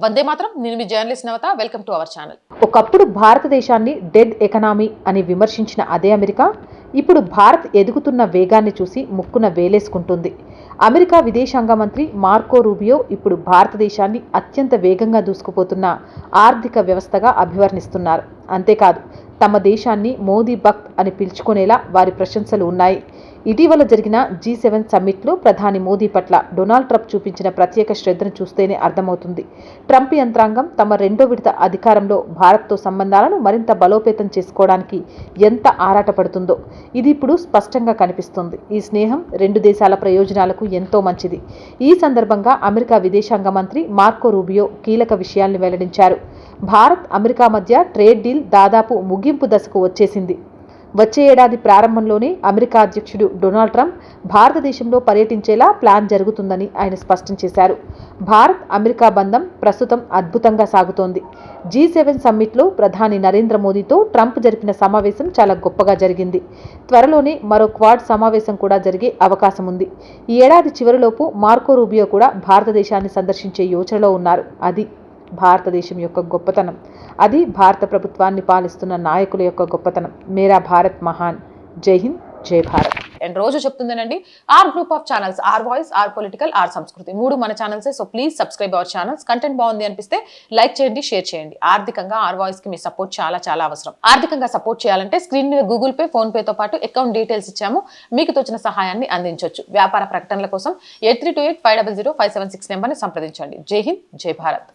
వందే మాత్రం. నేను మీ journalist Navata. Welcome to our channel. ఒకప్పుడు భారతదేశాన్ని డెడ్ ఎకనామీ అని విమర్శించిన అదే అమెరికా ఇప్పుడు భారత్ ఎదుగుతున్న వేగాన్ని చూసి ముక్కున వేలేసుకుంటుంది. అమెరికా విదేశాంగ మంత్రి మార్కో రూబియో ఇప్పుడు భారతదేశాన్ని అత్యంత వేగంగా దూసుకుపోతున్న ఆర్థిక వ్యవస్థగా అభివర్ణిస్తున్నారు. అంతేకాదు, తమ దేశాన్ని మోదీ భక్త్ అని పిలుచుకునేలా వారి ప్రశంసలు ఉన్నాయి. ఇటీవల జరిగిన G7 సమ్మిట్లో ప్రధాని మోదీ పట్ల డొనాల్డ్ ట్రంప్ చూపించిన ప్రత్యేక శ్రద్ధను చూస్తేనే అర్థమవుతుంది. ట్రంప్ యంత్రాంగం తమ రెండో విడత అధికారంలో భారత్తో సంబంధాలను మరింత బలోపేతం చేసుకోవడానికి ఎంత ఆరాటపడుతుందో ఇది ఇప్పుడు స్పష్టంగా కనిపిస్తుంది. ఈ స్నేహం రెండు దేశాల ప్రయోజనాలకు ఎంతో మంచిది. ఈ సందర్భంగా అమెరికా విదేశాంగ మంత్రి మార్కో రూబియో కీలక విషయాల్ని వెల్లడించారు. భారత్ అమెరికా మధ్య ట్రేడ్ డీల్ దాదాపు ముగింపు దశకు వచ్చేసింది. వచ్చే ఏడాది ప్రారంభంలోనే అమెరికా అధ్యక్షుడు డొనాల్డ్ ట్రంప్ భారతదేశంలో పర్యటించేలా ప్లాన్ జరుగుతుందని ఆయన స్పష్టం చేశారు. భారత్ అమెరికా బంధం ప్రస్తుతం అద్భుతంగా సాగుతోంది. G7 సమ్మిట్లో ప్రధాని నరేంద్ర మోదీతో ట్రంప్ జరిపిన సమావేశం చాలా గొప్పగా జరిగింది. త్వరలోనే మరో క్వాడ్ సమావేశం కూడా జరిగే అవకాశం ఉంది. ఈ ఏడాది చివరిలోపు మార్కో రూబియో కూడా భారతదేశాన్ని సందర్శించే యోచనలో ఉన్నారు. అది భారతదేశం యొక్క గొప్పతనం. అది భారత ప్రభుత్వాన్ని పాలిస్తున్న నాయకుల యొక్క గొప్పతనం. మేరా భారత్ మహాన్. జై హింద్, జై భారత్. అండ్ రోజు చెప్తుందేనండి, R group of channels, R voice, R political, R Samskruthi, మూడు మన ఛానల్సే. So please subscribe our channels. Content బాగుంది అనిపిస్తే లైక్ చేయండి, షేర్ చేయండి. ఆర్థికంగా ఆర్ వాయిస్ కి మీ సపోర్ట్ చాలా చాలా అవసరం. ఆర్థికంగా సపోర్ట్ చేయాలంటే స్క్రీన్ మీద గూగుల్ పే, ఫోన్ పేతో పాటు అకౌంట్ డీటెయిల్స్ ఇచ్చాము. మీకు తోచిన సహాయాన్ని అందించవచ్చు. వ్యాపార ప్రకటనల కోసం 8328500576 నెంబర్ని సంప్రదించండి. జై హింద్, జై భారత్.